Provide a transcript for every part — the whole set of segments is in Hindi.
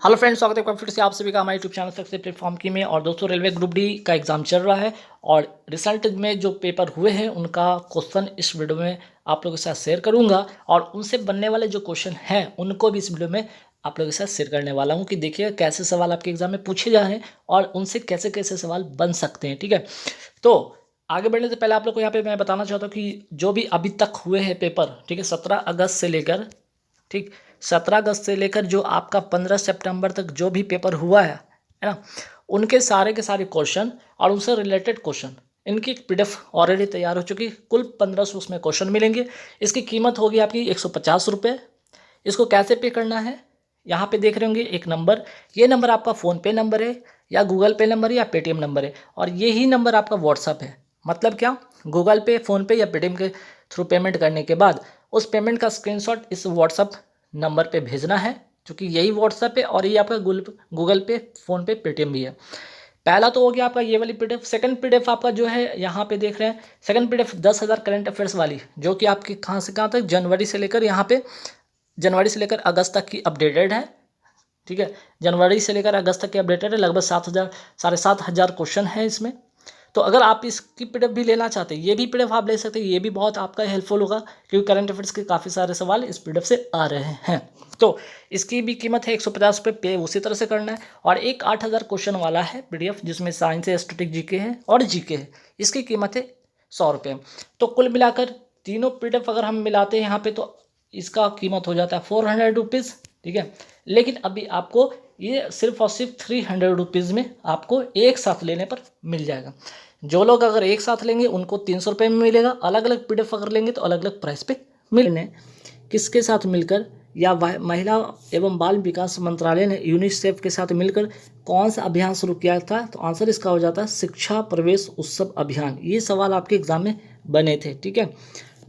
हेलो फ्रेंड्स, स्वागत है फिर से आप सभी का हमारे यूट्यूब चैनल सक्सेस प्लेटफॉर्म की में। और दोस्तों, रेलवे ग्रुप डी का एग्ज़ाम चल रहा है और रिजल्ट में जो पेपर हुए हैं उनका क्वेश्चन इस वीडियो में आप लोगों के साथ शेयर करूंगा। और उनसे बनने वाले जो क्वेश्चन हैं उनको भी इस वीडियो में आप लोगों के साथ शेयर करने वाला हूं कि देखिए कैसे सवाल आपके एग्जाम में पूछे जा रहे हैं और उनसे कैसे कैसे सवाल बन सकते हैं। ठीक है, तो आगे बढ़ने से पहले आप लोग को यहाँ पे मैं बताना चाहता हूँ कि जो भी अभी तक हुए हैं पेपर, ठीक है, 17 अगस्त से लेकर, ठीक, 17 अगस्त से लेकर जो आपका 15 सितंबर तक जो भी पेपर हुआ है ना, उनके सारे के सारे क्वेश्चन और उनसे रिलेटेड क्वेश्चन, इनकी पीडीएफ ऑलरेडी तैयार हो चुकी। कुल 1500 उसमें क्वेश्चन मिलेंगे। इसकी कीमत होगी आपकी 150 रुपये। इसको कैसे पे करना है, यहाँ पे देख रहे होंगे एक नंबर, ये नंबर आपका फ़ोनपे नंबर है या गूगल पे नंबर है या पेटीएम नंबर है, और यही नंबर आपका व्हाट्सअप है। मतलब क्या, गूगल पे, फ़ोनपे या पेटीएम के थ्रू पेमेंट करने के बाद उस पेमेंट का स्क्रीनशॉट इस व्हाट्सअप नंबर पे भेजना है, क्योंकि यही व्हाट्सएप है और ये आपका गूगल पे, फ़ोन पे, पेटीएम भी है। पहला तो हो गया आपका ये वाली पीडीएफ। सेकंड पीडीएफ आपका जो है यहाँ पे देख रहे हैं, सेकंड पीडीएफ 10,000 करंट अफेयर्स वाली, जो कि आपकी कहाँ से कहाँ तक, जनवरी से लेकर यहाँ पे, जनवरी से लेकर अगस्त तक की अपडेटेड है। ठीक है, जनवरी से लेकर अगस्त तक की अपडेटेड है। लगभग 7,000, 7,500 क्वेश्चन है इसमें। तो अगर आप इसकी पीडीएफ भी लेना चाहते हैं, ये भी पीडीएफ आप ले सकते हैं, ये भी बहुत आपका हेल्पफुल होगा, क्योंकि करंट अफेयर्स के काफ़ी सारे सवाल इस पीडीएफ से आ रहे हैं। तो इसकी भी कीमत है 150 रुपये। पे उसी तरह से करना है। और एक 8,000 क्वेश्चन वाला है पीडीएफ, जिसमें साइंस है, स्टैटिक जीके है और जीके है। इसकी कीमत है 100 रुपये। तो कुल मिलाकर तीनों पीडीएफ अगर हम मिलाते हैं यहाँ पे, तो इसका कीमत हो जाता है 400 रुपीज़। ठीक है, लेकिन अभी आपको ये सिर्फ और सिर्फ 300 रुपीज़ में आपको एक साथ लेने पर मिल जाएगा। जो लोग अगर एक साथ लेंगे उनको 300 रुपये में मिलेगा। अलग अलग पीडीएफ अगर लेंगे तो अलग अलग प्राइस पे मिलने। किसके साथ मिलकर, या महिला एवं बाल विकास मंत्रालय ने यूनिसेफ के साथ मिलकर कौन सा अभियान शुरू किया था? तो आंसर इसका हो जाता है शिक्षा प्रवेश उत्सव अभियान। ये सवाल आपके एग्जाम में बने थे। ठीक है,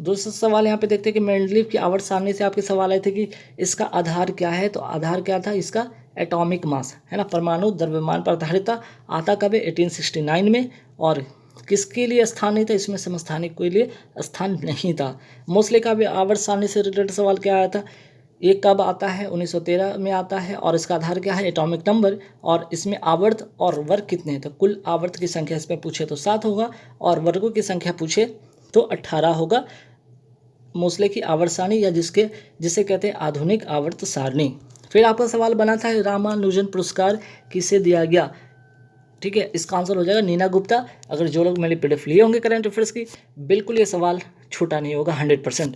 दूसरा सवाल यहाँ पे देखते हैं कि मेंडलीव की आवर्त सारणी से आपके सवाल आए थे कि इसका आधार क्या है। तो आधार क्या था इसका? एटॉमिक मास, है ना, परमाणु द्रव्यमान पर आधारित था। आता कब है? 1869 में। और किसके लिए स्थान नहीं था इसमें? समस्थानिक के लिए स्थान नहीं था। मोस्ले का भी आवर्त सारणी से रिलेटेड सवाल क्या आया था? ये कब आता है? 1913 में आता है। और इसका आधार क्या है? Atomic number. और इसमें आवर्त और वर्ग कितने हैं? तो कुल आवर्त की संख्या इस पर पूछे तो 7 होगा, और वर्गों की संख्या पूछे तो 18 होगा। मोस्ले की आवर्त सारणी, या जिसे कहते हैं आधुनिक आवर्त सारणी। फिर आपका सवाल बना था रामानुजन पुरस्कार किसे दिया गया? ठीक है, इसका आंसर हो जाएगा नीना गुप्ता। अगर जो लोग मेरे पीडीएफ लिए होंगे करंट अफेयर्स की, बिल्कुल ये सवाल छूटा नहीं होगा 100%।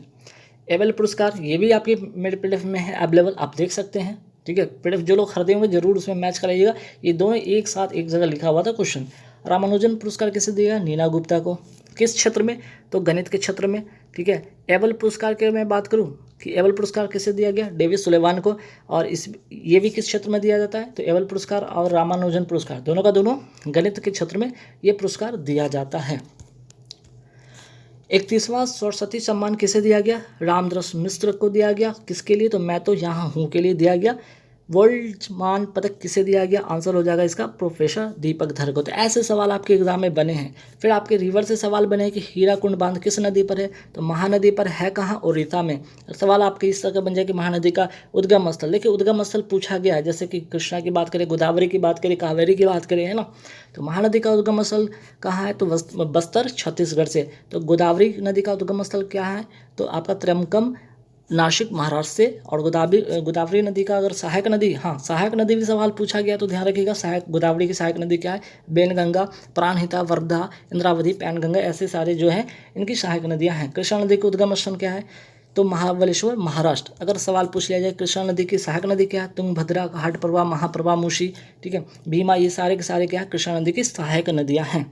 एबल पुरस्कार, ये भी आपके मेरे पीडीएफ में है अवेलेबल, आप देख सकते हैं। ठीक है, पीडीएफ जो लोग खरीदे होंगे जरूर उसमें मैच कराइएगा। ये दोनों एक साथ एक जगह लिखा हुआ था क्वेश्चन। रामानुजन पुरस्कार किसे दिया? नीना गुप्ता को। किस क्षेत्र में? तो गणित के क्षेत्र में। ठीक है, एबल पुरस्कार की मैं बात करूं कि एबल पुरस्कार किसे दिया गया? डेविड सुलेवान को। और ये भी किस क्षेत्र में दिया जाता है? तो एबल पुरस्कार और रामानुजन पुरस्कार दोनों का दोनों गणित के क्षेत्र में ये पुरस्कार दिया जाता है। 31वां सरस्वती सम्मान किसे दिया गया? रामदास मिश्र को दिया गया। किसके लिए? तो मैं तो यहाँ हूँ के लिए दिया गया। वर्ल्डमान पदक किसे दिया गया? आंसर हो जाएगा इसका प्रोफेसर दीपक धर को। तो ऐसे सवाल आपके एग्जाम में बने हैं। फिर आपके रिवर से सवाल बने कि हीराकुंड बांध किस नदी पर है? तो महानदी पर है। कहाँ? ओडिशा में। सवाल आपके इस तरह बन जाए कि महानदी का उद्गम स्थल। देखिए, उद्गम स्थल पूछा गया है, जैसे कि कृष्णा की बात करें, गोदावरी की बात करें, कावेरी की बात करें, है ना। तो महानदी का उद्गम स्थल कहाँ है? तो बस्तर, छत्तीसगढ़ से। तो गोदावरी नदी का उद्गम स्थल क्या है? तो आपका त्रयंबकम, नासिक, महाराष्ट्र से। और गोदावरी नदी का अगर सहायक नदी, हाँ, सहायक नदी भी सवाल पूछा गया तो ध्यान रखिएगा। सहायक, गोदावरी की सहायक नदी क्या है? बेनगंगा, प्राणहिता, वर्धा, इंद्रावती, पैनगंगा, ऐसे सारे जो हैं इनकी सहायक नदियाँ हैं। कृष्णा नदी का उद्गम स्थल क्या है? तो महाबलेश्वर, महाराष्ट्र। अगर सवाल पूछ लिया जाए कृष्णा नदी की सहायक नदी क्या है? तुंगभद्रा, घाटप्रभा, महाप्रभा, मूसी, ठीक है, भीमा, ये सारे के सारे क्या है? कृष्णा नदी की सहायक नदियाँ हैं।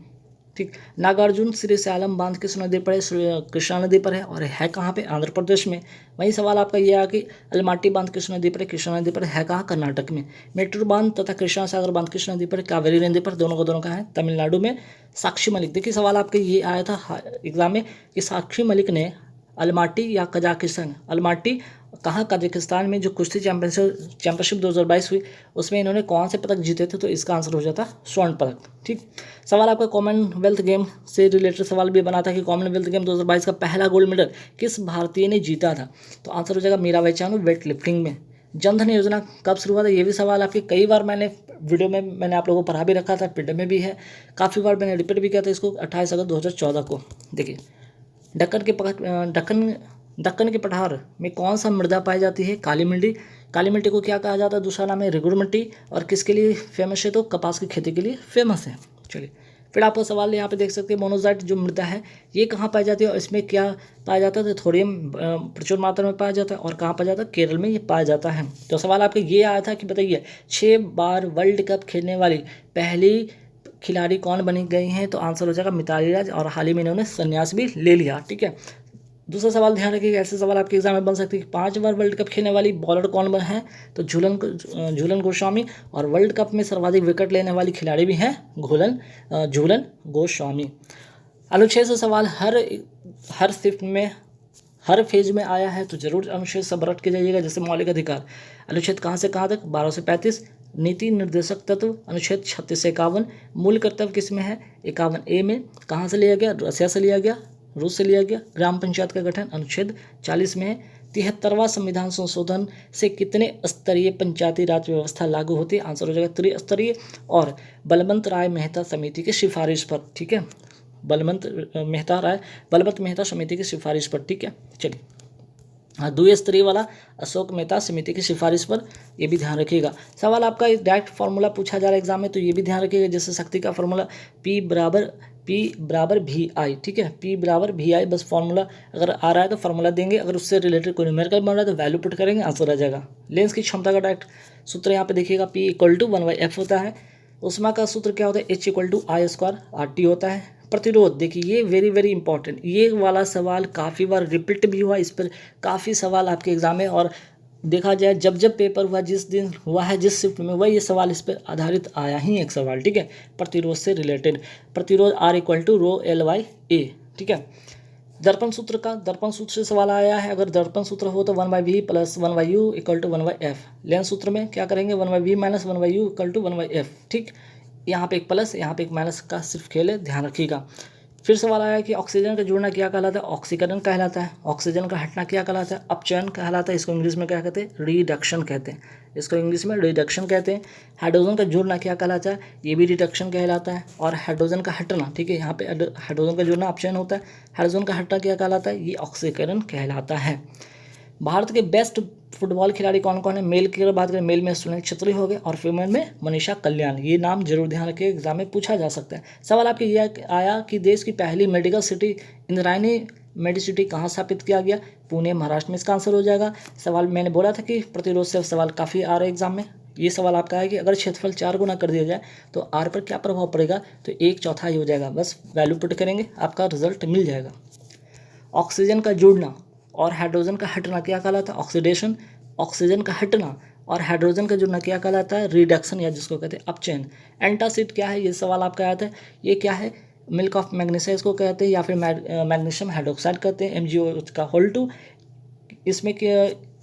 ठीक, नागार्जुन श्रीशैलम बांध किस नदी पर है? कृष्णा नदी पर है। और है कहाँ पे? आंध्र प्रदेश में। वही सवाल आपका ये है कि अलमाटी बांध किस नदी पर है? कृष्णा नदी पर है। कहाँ? कर्नाटक में। मेट्रो बांध तथा कृष्णा सागर बांध किस नदी पर? कावेरी नदी पर। दोनों का दोनों कहाँ है? तमिलनाडु में। साक्षी मलिक, देखिए सवाल आपके ये आया था एग्जाम में कि साक्षी मलिक ने अलमाटी या कजाकिस्तान, अलमाटी कहाँ? कजाकिस्तान में जो कुश्ती चैंपियनशिप 2022 हुई उसमें इन्होंने कौन से पदक जीते थे? तो इसका आंसर हो जाता स्वर्ण पदक। ठीक, सवाल आपका कॉमनवेल्थ गेम से रिलेटेड सवाल भी बना था कि कॉमनवेल्थ गेम 2022 का पहला गोल्ड मेडल किस भारतीय ने जीता था? तो आंसर हो जाएगा मीराबाई चानू, वेट लिफ्टिंग में। जनधन योजना कब शुरू हुआ था, ये भी सवाल आपके कई बार मैंने वीडियो में मैंने आप लोगों को पढ़ा भी रखा था, पीडीएफ में भी है, काफ़ी बार मैंने रिपीट भी किया था इसको। 28 अगस्त 2014 को। देखिए, दक्कन के पठार में कौन सा मृदा पाई जाती है, काली मिट्टी। काली मिट्टी को क्या कहा जाता है, दूसरा नाम है रेगुड़ मिट्टी। और किसके लिए फेमस है, तो कपास की खेती के लिए फेमस है। चलिए, फिर आपका सवाल यहाँ पे देख सकते हैं, मोनोजाइट जो मृदा है ये कहाँ पाई जाती है और इसमें क्या पाया जाता है, तो थोड़ियम प्रचुर मात्रा में पाया जाता है। और कहाँ पाया जाता है, केरल में ये पाया जाता है। तो सवाल आपका ये आया था कि बताइए 6 बार वर्ल्ड कप खेलने वाली पहली खिलाड़ी कौन बनी गई हैं, तो आंसर हो जाएगा मिताली राज। और हाल ही में इन्होंने संन्यास भी ले लिया। ठीक है, दूसरा सवाल ध्यान रखिएगा, ऐसे सवाल आपके एग्जाम में बन सकते हैं कि 5 बार वर्ल्ड कप खेलने वाली बॉलर कौन बन है, तो झूलन गोस्वामी। और वर्ल्ड कप में सर्वाधिक विकेट लेने वाली खिलाड़ी भी हैं झूलन गोस्वामी। अनुच्छेद से सवाल हर शिफ्ट में हर फेज में आया है, तो जरूर अनुच्छेद सब रट के जाइएगा। जैसे मौलिक अधिकार, अनुच्छेद कहाँ से कहाँ तक, 12 से 35। नीति निर्देशक तत्व, अनुच्छेद 36 से 51। मूल कर्तव्य किस में है, 51A में। कहाँ से लिया गया, रसिया से लिया गया, रूस से लिया गया। ग्राम पंचायत का गठन अनुच्छेद 40 में है। 73वां संविधान संशोधन से कितने स्तरीय पंचायती राज व्यवस्था लागू होती है, आंसर हो जाएगा त्रिस्तरीय। और बलवंत राय मेहता समिति की सिफारिश पर। ठीक है, बलवंत मेहता समिति की सिफारिश पर। ठीक है, चलिए, हाँ, द्विस्तरीय वाला अशोक मेहता समिति की सिफारिश पर, ये भी ध्यान रखिएगा। सवाल आपका डायरेक्ट फार्मूला पूछा जा रहा है एग्जाम में, तो ये भी ध्यान रखिएगा। जैसे शक्ति का फार्मूला P बराबर VI। ठीक है, P बराबर VI, बस फार्मूला अगर आ रहा है तो फार्मूला देंगे, अगर उससे रिलेटेड कोई न्यूमेरिकल बन रहा है तो वैल्यू पुट करेंगे, आंसर आ जाएगा। लेंस की क्षमता का डायरेक्ट सूत्र यहाँ पे देखिएगा, P = 1/F होता है। उष्मा का सूत्र क्या होता है, H = I² RT होता है। प्रतिरोध, देखिए ये वेरी इंपॉर्टेंट, ये वाला सवाल काफ़ी बार रिपीट भी हुआ, इस पर काफ़ी सवाल आपके एग्जाम में। और देखा जाए जब पेपर हुआ, जिस दिन हुआ है, जिस शिफ्ट में हुआ, ये सवाल इस पर आधारित आया ही एक सवाल। ठीक है, प्रतिरोध से रिलेटेड, प्रतिरोध R = ρLA। ठीक है, दर्पण सूत्र से सवाल आया है, अगर दर्पण सूत्र हो तो 1/V + 1/U = 1/F। लेंस सूत्र में क्या करेंगे, 1/V - 1/U = 1/F। ठीक, यहाँ पे एक प्लस, यहाँ पे एक माइनस का सिर्फ खेल है, ध्यान रखिएगा। फिर सवाल आया कि ऑक्सीजन का जुड़ना क्या कहलाता है, ऑक्सीकरण कहलाता है। ऑक्सीजन का हटना क्या कहलाता है, अपचयन कहलाता है। इसको इंग्लिश में क्या कहते हैं, रिडक्शन कहते हैं। इसको इंग्लिश में रिडक्शन कहते हैं। हाइड्रोजन का जुड़ना क्या कहलाता है, ये भी रिडक्शन कहलाता है। और हाइड्रोजन का हटना, ठीक है, यहाँ पे हाइड्रोजन का जुड़ना अपचयन होता है। हाइड्रोजन का हटना क्या कहलाता है, ये ऑक्सीकरण कहलाता है। भारत के बेस्ट फुटबॉल खिलाड़ी कौन कौन है, मेल की अगर बात करें, मेल में सुनील छेत्री हो गए और फीमेल में मनीषा कल्याण। ये नाम जरूर ध्यान रखिए, एग्जाम में पूछा जा सकता है। सवाल आपके ये आया कि देश की पहली मेडिकल सिटी इंद्रायणी मेडिसिटी कहाँ स्थापित किया गया, पुणे महाराष्ट्र में। इसका आंसर हो जाएगा। सवाल मैंने बोला था कि प्रतिरोध से सवाल काफ़ी आ रहे हैं एग्जाम में। ये सवाल आपका है कि अगर क्षेत्रफल 4 गुना कर दिया जाए तो R पर क्या प्रभाव पड़ेगा, तो 1/4 हो जाएगा। बस वैल्यू पुट करेंगे, आपका रिजल्ट मिल जाएगा। ऑक्सीजन का जुड़ना और हाइड्रोजन का हटना क्या कहलाता है, ऑक्सीडेशन। ऑक्सीजन का हटना और हाइड्रोजन का जुड़ना क्या कहलाता है, रिडक्शन, या जिसको कहते हैं अपचयन। एंटासिड क्या है, ये सवाल आपका आया था। ये क्या है, मिल्क ऑफ मैग्नीशिया इसको कहते हैं, या फिर मैग्नीशियम हाइड्रोक्साइड कहते हैं, MgO का होल2। इसमें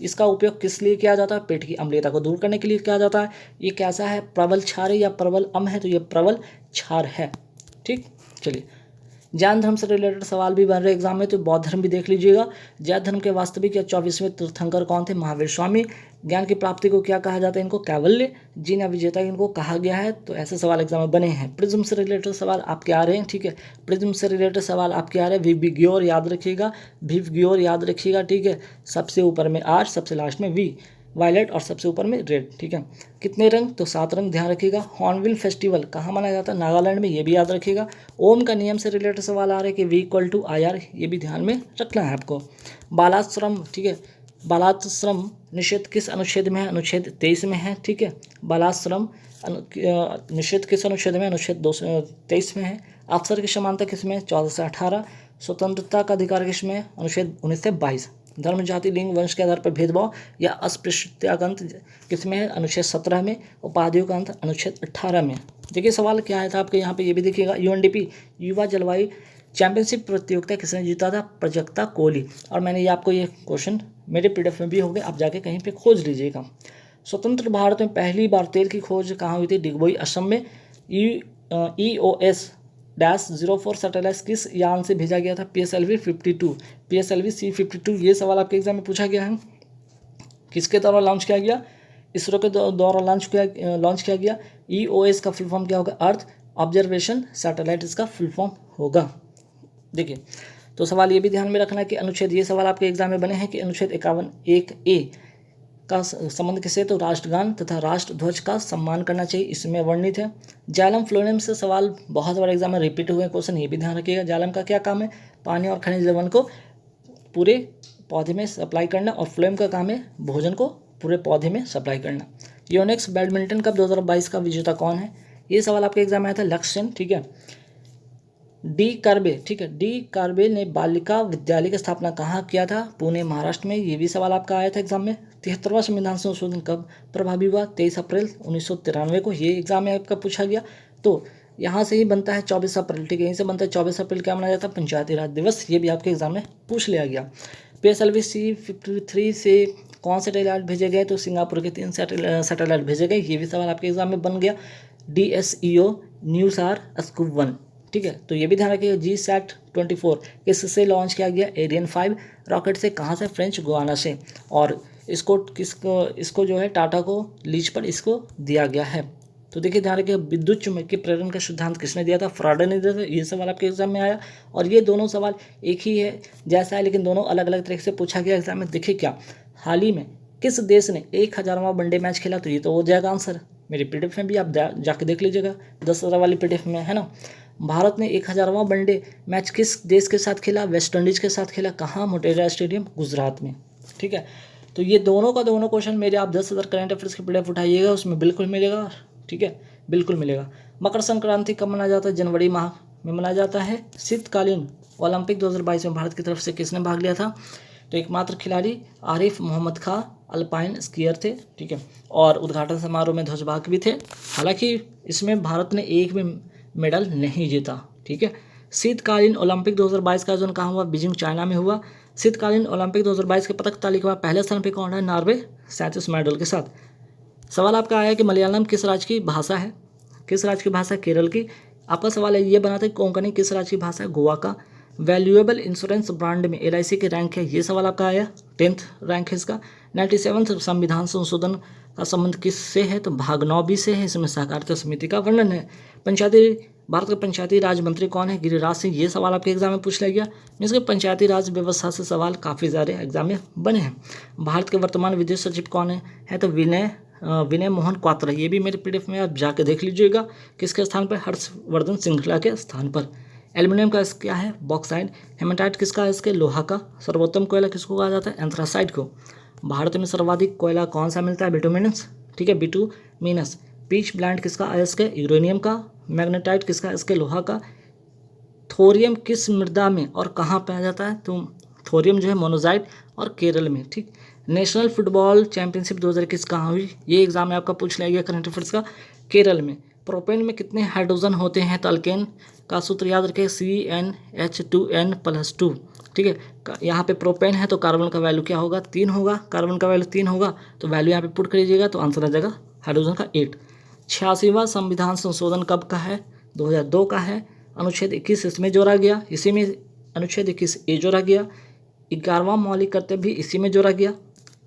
इसका उपयोग किस लिए किया जाता है, पेट की अम्लीयता को दूर करने के लिए किया जाता है। ये कैसा है, प्रबल क्षार है या प्रबल अम्ल है, तो ये प्रबल क्षार है। ठीक, चलिए, जैन धर्म से रिलेटेड सवाल भी बन रहे एग्जाम में, तो बौद्ध धर्म भी देख लीजिएगा। जैन धर्म के वास्तविक या 24वें तीर्थंकर कौन थे, महावीर स्वामी। ज्ञान की प्राप्ति को क्या कहा जाता है, इनको कैवल्य। जीन या विजेता इनको कहा गया है। तो ऐसे सवाल एग्जाम में बने हैं। प्रिज्म से रिलेटेड सवाल आपके आ रहे हैं। ठीक है, प्रिज्म से रिलेटेड सवाल आपके आ रहे हैं। विबग्योर याद रखिएगा, विबग्योर याद रखिएगा। ठीक है, सबसे ऊपर में R, सबसे लास्ट में V, वायलेट, और सबसे ऊपर में रेड। ठीक है, कितने रंग, तो 7 रंग, ध्यान रखिएगा। हॉर्नबिल फेस्टिवल कहाँ मनाया जाता है, नागालैंड में, ये भी याद रखिएगा। ओम का नियम से रिलेटेड सवाल आ रहे हैं कि V = IR, ये भी ध्यान में रखना है आपको। बालाश्रम, ठीक है, बालाश्रम निषेध किस अनुच्छेद में है, अनुच्छेद 23 में है। ठीक है, बालाश्रम निषेध किस अनुच्छेद में, अनुच्छेद 223 में है। अफसर की समानता किस में, 14 से 18। स्वतंत्रता का अधिकार किस में, अनुच्छेद 19 से 22। धर्म, जाति, लिंग, वंश के आधार पर भेदभाव या अस्पृश्यता का अंत किस में है, अनुच्छेद 17 में। उपाधियों का अंत अनुच्छेद 18 में। देखिए सवाल क्या आया था आपके यहाँ पे, ये भी देखिएगा। UNDP युवा जलवायु चैंपियनशिप प्रतियोगिता किसने जीता था, प्रजक्ता कोहली। और मैंने ये आपको ये क्वेश्चन मेरे PDF में भी हो गए, आप जाके कहीं पे खोज लीजिएगा। स्वतंत्र भारत में पहली बार तेल की खोज कहाँ हुई थी, डिगबोई असम में। EOS-04 सैटेलाइट किस यान से भेजा गया था, PSLV C-52। ये सवाल आपके एग्जाम में पूछा गया है। किसके द्वारा लॉन्च किया गया? इसरो के द्वारा लॉन्च किया गया। EOS का फुल फॉर्म क्या होगा? अर्थ ऑब्जर्वेशन सैटेलाइट इसका फुल फॉर्म होगा। देखिए, तो सवाल ये भी ध्यान में रखना कि अनुच्छेद, ये सवाल आपके एग्जाम में बने हैं कि अनुच्छेद 51(1)(a) का संबंध किससे? तो राष्ट्रगान तथा राष्ट्रध्वज का सम्मान करना चाहिए, इसमें वर्णित है। जालम फ्लोएम से सवाल बहुत बार एग्जाम में रिपीट हुए क्वेश्चन, ये भी ध्यान रखिएगा। जालम का क्या काम है? पानी और खनिज लवण को पूरे पौधे में सप्लाई करना, और फ्लोएम का काम है भोजन को पूरे पौधे में सप्लाई करना। योनेक्स बैडमिंटन कप 2022 का विजेता कौन है? ये सवाल आपके एग्जाम में आया था, लक्ष्य सेन। ठीक है। डी कार्बे, ठीक है, डी कार्बे ने बालिका विद्यालय की स्थापना कहाँ किया था? पुणे, महाराष्ट्र में। ये भी सवाल आपका आया था एग्जाम में। 73वां संविधान संशोधन कब प्रभावी हुआ? 23 अप्रैल 1993 को। ये एग्जाम में आपका पूछा गया। तो यहाँ से ही बनता है 24 अप्रैल, ठीक है, यहीं से बनता है 24 अप्रैल क्या मनाया जाता है? पंचायती राज दिवस। ये भी आपके एग्जाम में पूछ लिया गया। PSLV C-53 से कौन से सैटेलाइट भेजे गए? तो सिंगापुर के 3 सैटेलाइट भेजे गए। ये भी सवाल आपके एग्जाम में बन गया। DSEO न्यूसार स्कूप 1, ठीक है। तो ये भी ध्यान रखिएगा। GSAT-24 किससे लॉन्च किया गया? एरियन 5 रॉकेट से। कहाँ से? फ्रेंच गुआना से। और इसको जो है टाटा को लीज पर इसको दिया गया है। तो देखिए ध्यान रखिए, विद्युत चुम्बकीय प्रेरण का सिद्धांत किसने दिया था? फ्राडे ने दिया था। ये सवाल आपके एग्जाम में आया, और ये दोनों सवाल एक ही है जैसा है, लेकिन दोनों अलग अलग तरीके से पूछा गया एग्जाम में। देखिए क्या हाल ही में किस देश ने 1000वां वनडे मैच खेला? तो ये तो हो जाएगा आंसर। मेरी PDF में भी आप जाके देख लीजिएगा, 10,000 वाली PDF में, है ना। भारत ने 1000वां वनडे मैच किस देश के साथ खेला? वेस्ट इंडीज के साथ खेला। कहाँ? मोटेरा स्टेडियम, गुजरात में, ठीक है। तो ये दोनों का दोनों क्वेश्चन मेरे आप 10,000 करंट अफेयर्स की PDF उठाइएगा, उसमें बिल्कुल मिलेगा, ठीक है, बिल्कुल मिलेगा। मकर संक्रांति कब मनाया जाता है? जनवरी माह में मनाया जाता है। शीतकालीन ओलंपिक 2022 में भारत की तरफ से किसने भाग लिया था? तो एकमात्र खिलाड़ी आरिफ मोहम्मद खां अल्पाइन स्कीयर थे, ठीक है, और उद्घाटन समारोह में ध्वजवाहक भी थे। हालांकि इसमें भारत ने एक भी मेडल नहीं जीता, ठीक है। शीतकालीन ओलंपिक 2022 का आयोजन कहाँ हुआ? बीजिंग, चाइना में हुआ। शीतकालीन ओलंपिक 2022 के पदक तालिका में पहले स्थान पर कौन है? नॉर्वे, 37 मेडल के साथ। सवाल आपका आया कि मलयालम किस राज्य की भाषा है? किस राज्य की भाषा? केरल की। आपका सवाल है ये बना था कोंकणी किस राज्य की भाषा है? गोवा का। वैल्यूएबल इंश्योरेंस ब्रांड में LIC की रैंक है, ये सवाल आपका आया, 10th रैंक है इसका। 97 संविधान संशोधन का संबंध किससे है? तो भाग 9B से है, इसमें सहकारिता समिति का वर्णन है। भारत के पंचायती राज मंत्री कौन है? गिरिराज सिंह। ये सवाल आपके एग्जाम में पूछ लिया गया। इसके पंचायती राज व्यवस्था से सवाल काफ़ी ज़्यादा एग्जाम में बने हैं। भारत के वर्तमान विदेश सचिव कौन है? तो विनय मोहन क्वात्रा। ये भी मेरे PDF में आप जाके देख लीजिएगा। किसके स्थान पर? हर्षवर्धन श्रृंखला के स्थान पर। एल्युमिनियम का क्या है? बॉक्साइड। हेमेटाइट किसका है? इसके लोहा का। सर्वोत्तम कोयला किसको कहा जाता है? एंथ्रासाइट को। भारत में सर्वाधिक कोयला कौन सा मिलता है? बिटुमिनस, ठीक है, बिटुमिनस। पीच ब्लेंड किसका है? इसके यूरेनियम का। मैग्नेटाइट किसका है? इसके लोहा का। थोरियम किस मृदा में और कहाँ पाया जाता है? तो थोरियम जो है मोनोजाइट और केरल में, ठीक। नेशनल फुटबॉल चैंपियनशिप 2021 कहाँ हुई? ये एग्जाम में आपका पूछ लिया गया करंट अफेयर्स का। केरल में। प्रोपेन में कितने हाइड्रोजन होते हैं? तो अल्केन का सूत्र याद रखें, CnH2n+2, ठीक है। यहाँ पे प्रोपेन है तो कार्बन का वैल्यू क्या होगा? 3 होगा। कार्बन का वैल्यू 3 होगा तो वैल्यू यहाँ पे पुट करिएगा तो आंसर आ जाएगा हाइड्रोजन का 8। 86वां संविधान संशोधन कब का है? 2002 का है। अनुच्छेद 21 इसमें जोड़ा गया, इसी में अनुच्छेद 21A जोड़ा गया। 11वां मौलिक कर्तव्य भी इसी में जोड़ा गया।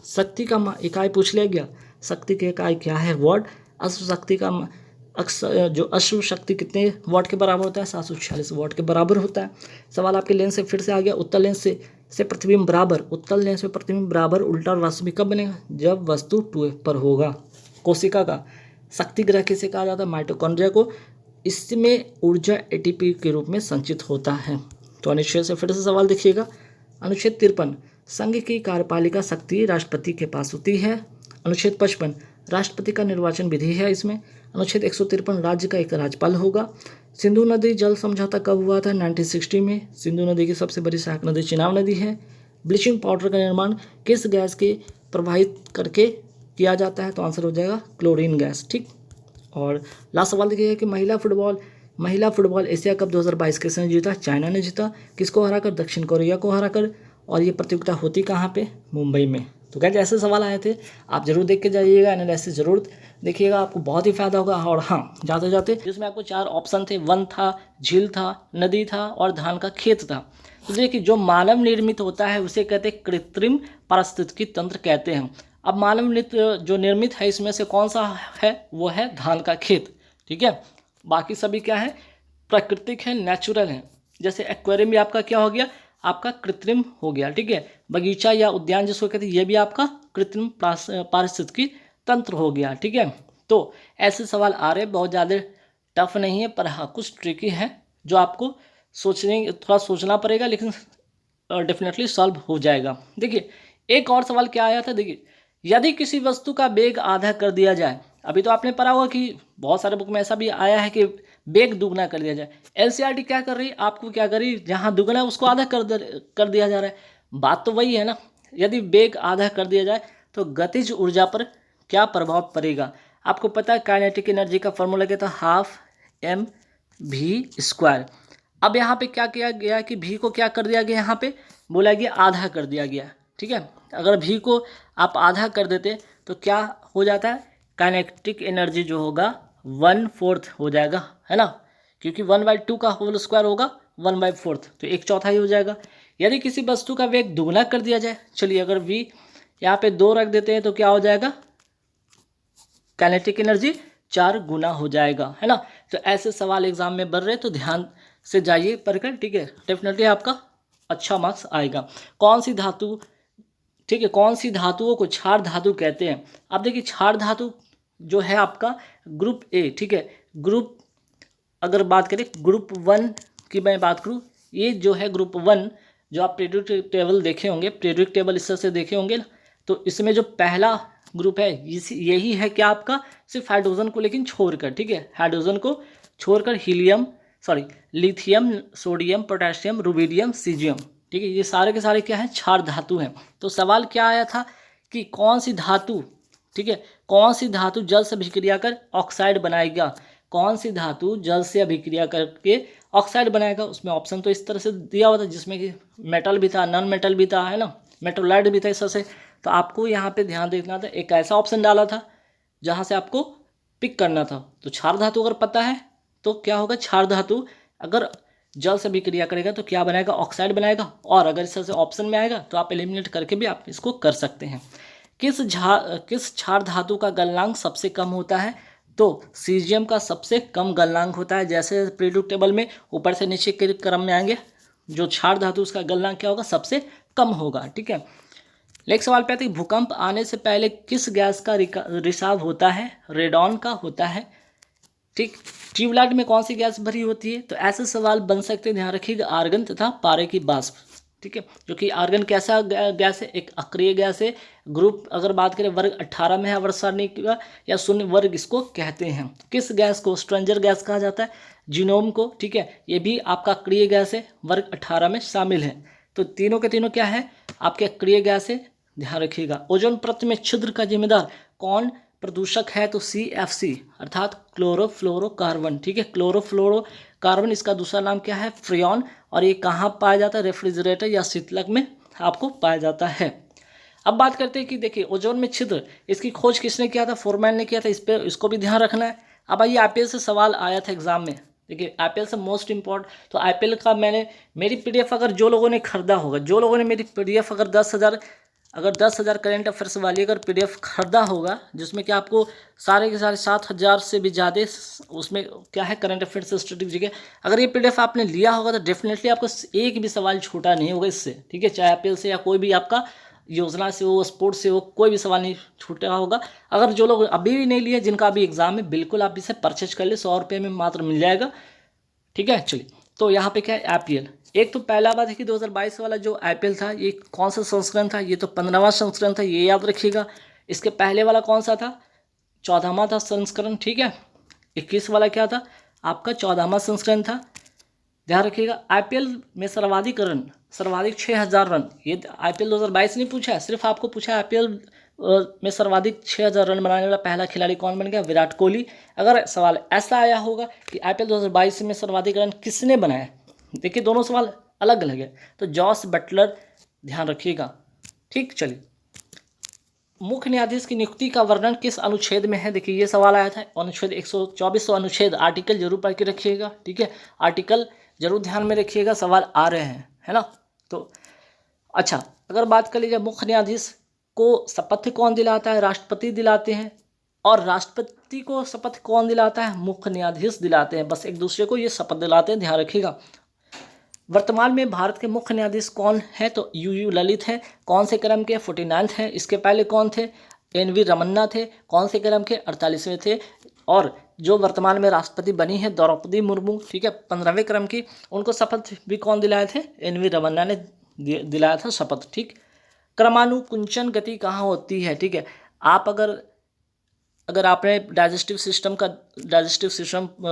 शक्ति का इकाई पूछ लिया गया। शक्ति की इकाई क्या है? वाट। अश्व शक्ति का जो अश्व शक्ति कितने वाट के बराबर होता है? 746 वाट के बराबर होता है। सवाल आपके लेंस से फिर से आ गया। उत्तल लेंस से प्रतिबिंब बराबर, उत्तल लेंस में प्रतिबिंब बराबर उल्टा और वास्तविक कब बनेगा? जब वस्तु 2F पर होगा। कोशिका का शक्ति ग्रह किसे कहा जाता है? माइटोकॉन्ड्रिया को। इसमें ऊर्जा ATP के रूप में संचित होता है। तो अनुच्छेद से फिर से सवाल देखिएगा। अनुच्छेद 53 संघ की कार्यपालिका शक्ति राष्ट्रपति के पास होती है। अनुच्छेद 55 राष्ट्रपति का निर्वाचन विधि है इसमें। अनुच्छेद 153 राज्य का एक राज्यपाल होगा। सिंधु नदी जल समझौता कब हुआ था? 1960 में। सिंधु नदी की सबसे बड़ी सहायक नदी चिनाब नदी है। ब्लीचिंग पाउडर का निर्माण किस गैस के प्रवाहित करके किया जाता है? तो आंसर हो जाएगा क्लोरीन गैस, ठीक। और लास्ट सवाल देखिएगा कि महिला फुटबॉल एशिया कप 2022 किसने जीता? चाइना ने जीता। किसको हराकर? दक्षिण कोरिया को हराकर। और ये प्रतियोगिता होती कहाँ पे? मुंबई में। तो क्या ऐसे सवाल आए थे, आप जरूर देख के जाइएगा, एनालिसिस जरूर देखिएगा, आपको बहुत ही फायदा होगा। और हाँ, जाते जाते जिसमें आपको 4 ऑप्शन थे, वन था, झील था, नदी था और धान का खेत था। तो देखिए जो मानव निर्मित होता है उसे कहते हैं कृत्रिम पारिस्थितिकी तंत्र कहते हैं। अब मानव नृत्य जो निर्मित है इसमें से कौन सा है, वो है धान का खेत। ठीक है, बाकी सभी क्या है, प्राकृतिक है, नेचुरल है। जैसे एक्वेरियम भी आपका क्या हो गया, आपका कृत्रिम हो गया। ठीक है, बगीचा या उद्यान जिसको कहते हैं ये भी आपका कृत्रिम पारिस्थितिकी तंत्र हो गया। ठीक है, तो ऐसे सवाल आ रहे, बहुत ज़्यादा टफ नहीं है, पर हाँ कुछ ट्रिकी है जो आपको थोड़ा सोचना पड़ेगा, लेकिन डेफिनेटली सॉल्व हो जाएगा। देखिए एक और सवाल क्या आया था, देखिए यदि किसी वस्तु का वेग आधा कर दिया जाए, अभी तो आपने पढ़ा होगा कि बहुत सारे बुक में ऐसा भी आया है कि वेग दुगना कर दिया जाए। एनसीईआरटी क्या कर रही है, आपको क्या कर रही है, जहाँ दुगना है उसको आधा कर दिया जा रहा है। बात तो वही है ना, यदि वेग आधा कर दिया जाए तो गतिज ऊर्जा पर क्या प्रभाव पड़ेगा। आपको पता है काइनेटिक एनर्जी का फॉर्मूला क्या था, हाफ एम वी स्क्वायर। अब यहाँ पे क्या किया गया कि भी को क्या कर दिया गया, यहाँ पे बोला गया आधा कर दिया गया। ठीक है, अगर भी को आप आधा कर देते तो क्या हो जाता है, काइनेटिक एनर्जी जो होगा 1/4 हो जाएगा, है ना, क्योंकि 1/2 का होल स्क्वायर होगा 1/4, तो 1/4 हो जाएगा। यदि किसी वस्तु का वेग दुगना कर दिया जाए, चलिए अगर v यहाँ पे 2 रख देते हैं तो क्या हो जाएगा, काइनेटिक एनर्जी 4 गुना हो जाएगा, है ना। तो ऐसे सवाल एग्जाम में बढ़ रहे तो ध्यान से जाइए पढ़कर। ठीक है, डेफिनेटली आपका अच्छा मार्क्स आएगा। कौन सी धातु, ठीक है, कौन सी धातुओं को क्षार धातु कहते हैं। अब देखिए क्षार धातु जो है आपका ग्रुप ए। ठीक है, ग्रुप अगर बात करें ग्रुप 1 की मैं बात करूँ, ये जो है ग्रुप 1 जो आप पीरियोडिक टेबल देखे होंगे, पीरियोडिक टेबल इस तरह से देखे होंगे ना, तो इसमें जो पहला ग्रुप है यही है क्या आपका, सिर्फ हाइड्रोजन को लेकिन छोड़कर। ठीक है, हाइड्रोजन को छोड़कर lithium, sodium, potassium, rubidium, caesium. ठीक है, ये सारे के सारे क्या हैं, क्षार धातु हैं। तो सवाल क्या आया था कि कौन सी धातु, ठीक है, कौन सी धातु जल से अभिक्रिया कर ऑक्साइड बनाएगा, कौन सी धातु जल से अभिक्रिया करके ऑक्साइड बनाएगा। उसमें ऑप्शन तो इस तरह से दिया हुआ था जिसमें कि मेटल भी था, नॉन मेटल भी था, है ना, मेटोलाइट भी था इस तरह से। तो आपको यहाँ पे ध्यान देना था, एक ऐसा ऑप्शन डाला था जहाँ से आपको पिक करना था। तो क्षार धातु अगर पता है तो क्या होगा, क्षार धातु अगर जल से अभिक्रिया करेगा तो क्या बनाएगा, ऑक्साइड बनाएगा। और अगर इस तरह से ऑप्शन में आएगा तो आप एलिमिनेट करके भी आप इसको कर सकते हैं। किस क्षार धातु का गलनांक सबसे कम होता है, तो सीजियम का सबसे कम गलनांक होता है। जैसे पीरियोडिक टेबल में ऊपर से नीचे के क्रम में आएंगे, जो क्षार धातु उसका गलनांक क्या होगा, सबसे कम होगा। ठीक है, नेक्स्ट सवाल पे आते हैं, भूकंप आने से पहले किस गैस का रिसाव होता है, रेडॉन का होता है। ठीक, ट्यूबलाइट में कौन सी गैस भरी होती है, तो ऐसे सवाल बन सकते हैं, ध्यान रखिएगा, आर्गन तथा पारे की वाष्प। ठीक है, जो कि आर्गन कैसा गैस है, एक अक्रिय गैस है। ग्रुप अगर बात करें वर्ग 18 में है, वर्ष सारणी का या शून्य वर्ग इसको कहते हैं। किस गैस को स्ट्रेंजर गैस कहा जाता है, जीनोम को। ठीक है, ये भी आपका अक्रिय गैस है, वर्ग 18 में शामिल है। तो तीनों के तीनों क्या है, आपके अक्रिय गैस है, ध्यान रखिएगा। ओजोन परत में छिद्र का जिम्मेदार कौन प्रदूषक है, तो CFC अर्थात क्लोरोफ्लोरोकार्बन। ठीक है, क्लोरोफ्लोरोकार्बन, इसका दूसरा नाम क्या है, फ्रियॉन। और ये कहाँ पाया जाता है, रेफ्रिजरेटर या शीतलक में आपको पाया जाता है। अब बात करते हैं कि देखिए ओजोन में छिद्र, इसकी खोज किसने किया था, फोरमैन ने किया था। इसको भी ध्यान रखना है। अब आइए IPL से सवाल आया था एग्जाम में। देखिए IPL से मोस्ट इंपॉर्टेंट, तो IPL का मेरी PDF अगर जो लोगों ने खरीदा होगा, जो लोगों ने मेरी PDF अगर 10,000 करेंट अफेयर्स वाली अगर PDF खरीदा होगा, जिसमें कि आपको सारे के सारे 7,000 से भी ज़्यादा उसमें क्या है, करंट अफेयर्स स्ट्रेटेजी के, अगर ये PDF आपने लिया होगा तो डेफिनेटली आपको एक भी सवाल छूटा नहीं होगा इससे। ठीक है, चाहे IPL से या कोई भी आपका योजना से हो, स्पोर्ट्स से हो, कोई भी सवाल नहीं छूटा होगा। अगर जो लोग अभी भी नहीं लिए, जिनका अभी एग्जाम है, बिल्कुल आप इसे परचेज कर ले, 100 रुपये में मात्र मिल जाएगा। ठीक है, चलिए, तो यहाँ पे क्या है, IPL एक तो पहला बात है कि 2022 वाला जो IPL था, ये कौन सा संस्करण था, ये तो 15वां संस्करण था, ये याद रखिएगा। इसके पहले वाला कौन सा था, 14वां था संस्करण। ठीक है, 21 वाला क्या था, आपका 14वां संस्करण था, ध्यान रखिएगा। IPL में सर्वाधिक 6,000 रन, ये IPL 2022 नहीं पूछा है, सिर्फ आपको पूछा है IPL में सर्वाधिक 6,000 रन बनाने वाला पहला खिलाड़ी कौन बन गया, विराट कोहली। अगर सवाल ऐसा आया होगा कि IPL 2022 में सर्वाधिक रन किसने बनाया, देखिए दोनों सवाल अलग अलग है, तो जॉस बटलर, ध्यान रखिएगा। ठीक, चलिए, मुख्य न्यायाधीश की नियुक्ति का वर्णन किस अनुच्छेद में है, देखिए ये सवाल आया था, अनुच्छेद 124 अनुच्छेद, आर्टिकल जरूर पढ़ के रखिएगा। ठीक है, आर्टिकल जरूर ध्यान में रखिएगा, सवाल आ रहे हैं, है ना। तो अच्छा, अगर बात कर लीजिए मुख्य न्यायाधीश को शपथ कौन दिलाता है? राष्ट्रपति दिलाते हैं। और राष्ट्रपति को शपथ कौन दिलाता है? मुख्य न्यायाधीश दिलाते हैं। बस एक दूसरे को ये शपथ दिलाते हैं, ध्यान रखिएगा। वर्तमान में भारत के मुख्य न्यायाधीश कौन है? तो यू ललित है। कौन से क्रम के? 49 है। इसके पहले कौन थे? NV रमन्ना थे। कौन से क्रम के? 48वें थे। और जो वर्तमान में राष्ट्रपति बनी है द्रौपदी मुर्मू, ठीक है, 15वें क्रम की, उनको शपथ भी कौन दिलाए थे? NV रमन्ना ने दिलाया था शपथ। ठीक, क्रमानुकुंचन गति कहाँ होती है? ठीक है, आप अगर आपने डाइजेस्टिव सिस्टम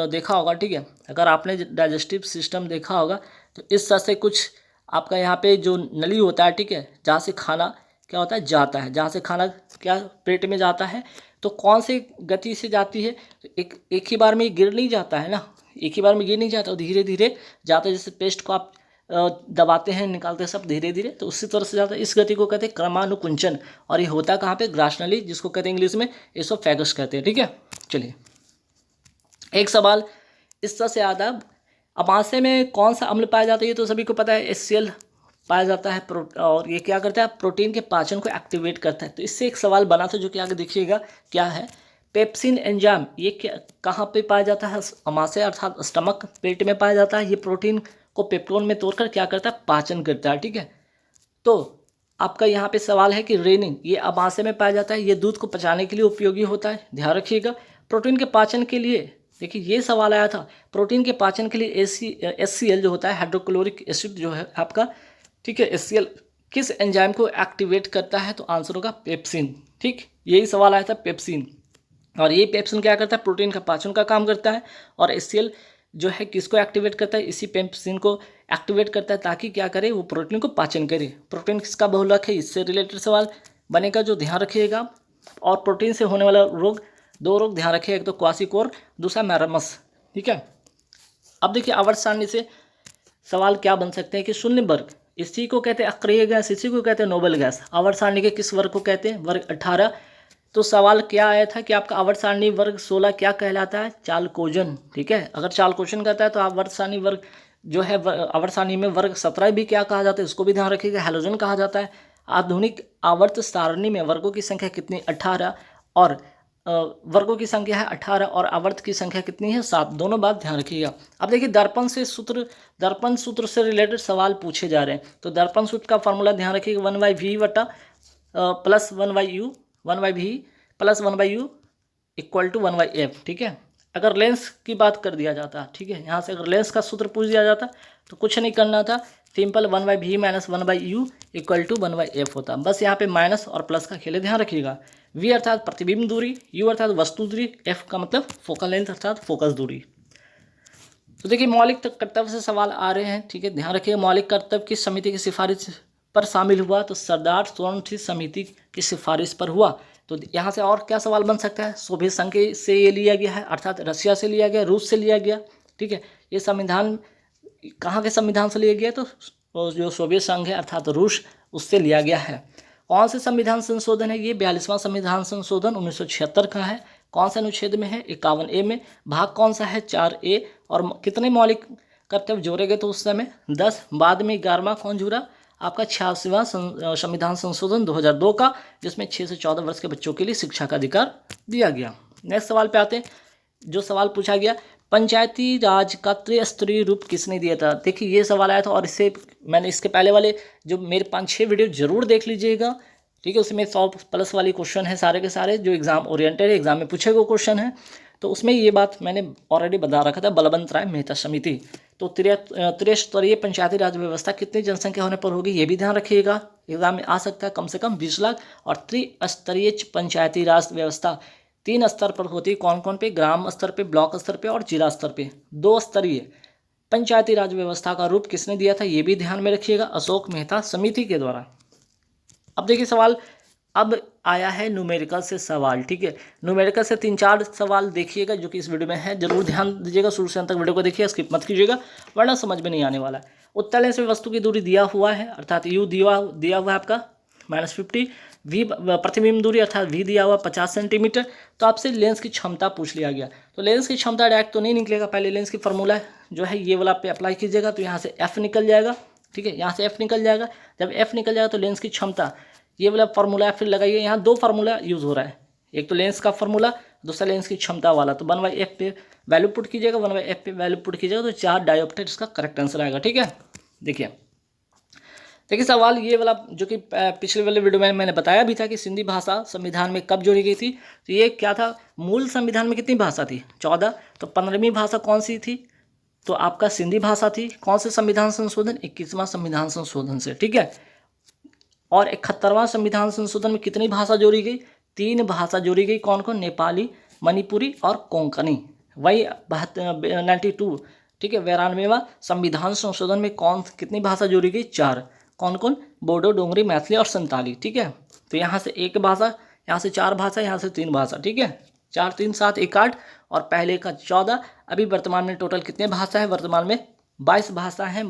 देखा होगा, ठीक है, अगर आपने डाइजेस्टिव सिस्टम देखा होगा तो इस तरह से कुछ आपका यहाँ पे जो नली होता है, ठीक है, जहाँ से खाना क्या होता है? जाता है। जहाँ से खाना क्या पेट में जाता है, तो कौन सी गति से जाती है? तो एक ही बार में गिर नहीं जाता है ना, एक ही बार में गिर नहीं जाता, धीरे धीरे जाता है। जैसे पेस्ट को आप दबाते हैं, निकालते हैं सब धीरे धीरे, तो उसी तरह से जाता है। इस गति को कहते हैं क्रमानुकुंचन। और ये होता है कहाँ पे? ग्रासनली, जिसको कहते हैं इंग्लिश में एसोफेगस कहते हैं। ठीक है, चलिए एक सवाल इस तरह से याद है, अमाशय में कौन सा अम्ल पाया जाता है? ये तो सभी को पता है, HCl पाया जाता है। और ये क्या करता है? प्रोटीन के पाचन को एक्टिवेट करता है। तो इससे एक सवाल बना था जो कि आगे देखिएगा क्या है। पेप्सिन एंजाइम ये कहाँ पे पाया जाता है? अमाशय अर्थात स्टमक, पेट में पाया जाता है। ये प्रोटीन को पेप्टोन में तोड़कर क्या करता है? पाचन करता है। ठीक है, तो आपका यहाँ पे सवाल है कि रेनिन ये अमाशय में पाया जाता है। ये दूध को पचाने के लिए उपयोगी होता है, ध्यान रखिएगा। प्रोटीन के पाचन के लिए, देखिए ये सवाल आया था, प्रोटीन के पाचन के लिए HCl जो होता है, हाइड्रोक्लोरिक एसिड जो है आपका, ठीक है, HCl किस एंजाइम को एक्टिवेट करता है? तो आंसर होगा पेप्सिन। ठीक, यही सवाल आया था, पेप्सिन। और ये पेप्सिन क्या करता है? प्रोटीन का पाचन का काम करता है। और HCl जो है किसको एक्टिवेट करता है? इसी पेप्सिन को एक्टिवेट करता है, ताकि क्या करे? वो प्रोटीन को पाचन करे। प्रोटीन किसका बहुलक है? इससे रिलेटेड सवाल बनेगा, जो ध्यान रखिएगा। और प्रोटीन से होने वाला रोग, 2 रोग ध्यान रखिएगा, एक तो क्वासिकोर, दूसरा मैरामस। ठीक है, अब देखिए आवर्त सारणी से सवाल क्या बन सकते हैं कि शून्य वर्ग, इसी को कहते हैं अक्रिय गैस, इसी को कहते हैं नोबल गैस। आवर्त सारणी के किस वर्ग को कहते हैं? वर्ग 18। तो सवाल क्या आया था कि आपका आवर्त सारणी वर्ग 16 क्या कहलाता है? चालकोजन। ठीक है, अगर चालकोजन कहता है तो आवर्त सारणी वर्ग जो है, आवर्त सारणी में वर्ग 17 भी क्या कहा जाता है? इसको भी ध्यान रखिएगा, हैलोजन कहा जाता है। आधुनिक आवर्त सारणी में वर्गों की संख्या कितनी? 18। और वर्गों की संख्या है 18 और आवर्त की संख्या कितनी है? 7। दोनों बात ध्यान रखिएगा। अब देखिए दर्पण सूत्र से रिलेटेड सवाल पूछे जा रहे हैं। तो दर्पण सूत्र का फॉर्मूला ध्यान रखिएगा, 1/v बटा plus 1/u, 1/v plus 1/u equal to 1/f। ठीक है, अगर लेंस की बात कर दिया जाता, ठीक है, यहाँ से अगर लेंस का सूत्र पूछ दिया जाता तो कुछ नहीं करना था, simple 1/v minus 1/u equal to 1/f होता। बस यहाँ पे माइनस और प्लस का खेल ध्यान रखिएगा। v अर्थात प्रतिबिंब दूरी, u अर्थात वस्तु दूरी, f का मतलब फोकल लेंथ अर्थात फोकस दूरी। तो देखिए मौलिक कर्तव्य से सवाल आ रहे हैं। ठीक है, ध्यान रखिएगा, मौलिक कर्तव्य किस समिति की सिफारिश पर शामिल हुआ? तो सरदार स्वर्ण समिति की सिफारिश पर हुआ। तो यहाँ से और क्या सवाल बन सकता है? सोवियत संघ से ये लिया गया है, अर्थात रशिया से लिया गया, रूस से लिया गया। ठीक है, ये संविधान कहाँ के संविधान से लिया गया? तो जो सोवियत संघ है अर्थात रूस, उससे लिया गया है। कौन से संविधान संशोधन है? ये 42वां संविधान संशोधन 1976 का है। कौन से अनुच्छेद में है? 51A में। भाग कौन सा है? 4A। और कितने मौलिक कर्तव्य जोड़े गए? तो उस समय 10। बाद में 11वां कौन जुड़ा? आपका 86वां संविधान संशोधन 2002 का, जिसमें 6 से 14 वर्ष के बच्चों के लिए शिक्षा का अधिकार दिया गया। नेक्स्ट सवाल पे आते हैं। जो सवाल पूछा गया, पंचायती राज का त्रिस्तरीय रूप किसने दिया था? देखिए ये सवाल आया था, और इससे मैंने इसके पहले वाले जो मेरे 5-6 वीडियो जरूर देख लीजिएगा। ठीक है, उसमें 100+ वाली क्वेश्चन है सारे के सारे, जो एग्जाम ओरिएंटेड एग्जाम में पूछे गए क्वेश्चन है। तो उसमें ये बात मैंने ऑलरेडी बता रखा था, बलवंत राय मेहता समिति। तो त्रिस्तरीय पंचायती राज व्यवस्था कितनी जनसंख्या होने पर होगी? ये भी ध्यान रखिएगा, एग्जाम में आ सकता है कम से कम 20 लाख। और त्रिस्तरीय पंचायती राज व्यवस्था 3 स्तर पर होती है। कौन कौन पे? ग्राम स्तर पे, ब्लॉक स्तर पे और जिला स्तर पे। 2 स्तरीय पंचायती राज व्यवस्था का रूप किसने दिया था? ये भी ध्यान में रखिएगा, अशोक मेहता समिति के द्वारा। अब देखिए सवाल अब आया है न्यूमेरिकल से सवाल। ठीक है, न्यूमेरिकल से 3-4 सवाल देखिएगा जो कि इस वीडियो में है, जरूर ध्यान दीजिएगा, शुरू से अंत तक वीडियो को देखिए, स्किप मत कीजिएगा वरना समझ में नहीं आने वाला है। उत्तल लेंस में वस्तु की दूरी दिया हुआ है, अर्थात u दिया हुआ है आपका -50। v प्रतिबिंब दूरी अर्थात v दिया हुआ 50 सेंटीमीटर। तो आपसे लेंस की क्षमता पूछ लिया गया। तो लेंस की क्षमता डायरेक्ट तो नहीं निकलेगा, पहले लेंस की फॉर्मूला जो है ये वाला पे अप्लाई कीजिएगा। तो यहाँ से f निकल जाएगा। ठीक है, यहाँ से f निकल जाएगा। जब f निकल जाएगा तो लेंस की क्षमता ये वाला फार्मूला फिर लगाइए। यहाँ दो फार्मूला यूज़ हो रहा है, एक तो लेंस का फार्मूला, दूसरा लेंस की क्षमता वाला। तो 1/f पे वैल्यू पुट कीजिएगा, 1/f पे वैल्यू पुट कीजिएगा तो 4 डायोप्टर इसका करेक्ट आंसर आएगा। ठीक है, देखिए सवाल ये वाला जो कि पिछले वाले वीडियो में मैंने बताया भी था कि सिंधी भाषा संविधान में कब जोड़ी गई थी। तो ये क्या था, मूल संविधान में कितनी भाषा थी, 14। तो 15वीं भाषा कौन सी थी, तो आपका सिंधी भाषा थी। कौन से संविधान संशोधन, 21वां संविधान संशोधन से। ठीक है, और 71वां संविधान संशोधन में कितनी भाषा जोड़ी गई, 3 भाषा जोड़ी गई। कौन कौन, नेपाली, मणिपुरी और कोंकणी। वही 92, ठीक है, 92वां संविधान संशोधन में कितनी भाषा जोड़ी गई, 4। कौन कौन, बोडो, डोंगरी, मैथिली और संताली। ठीक है, तो यहाँ से 1 भाषा, यहाँ से 4 भाषा, यहाँ से 3 भाषा। ठीक है, 4 3 7 1 8 और पहले का 14। अभी वर्तमान में टोटल कितने भाषा है, वर्तमान में 22 भाषा है।